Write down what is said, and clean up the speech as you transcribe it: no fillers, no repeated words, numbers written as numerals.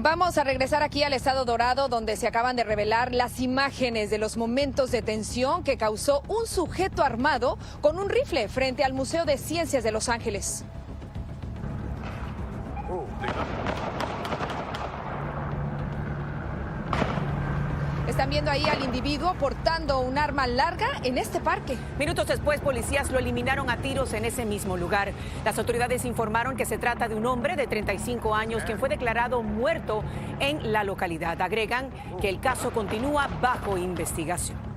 Vamos a regresar aquí al Estado Dorado, donde se acaban de revelar las imágenes de los momentos de tensión que causó un sujeto armado con un rifle frente al Museo de Ciencias de Los Ángeles. Están viendo ahí al individuo portando un arma larga en este parque. Minutos después, policías lo eliminaron a tiros en ese mismo lugar. Las autoridades informaron que se trata de un hombre de 35 años quien fue declarado muerto en la localidad. Agregan que el caso continúa bajo investigación.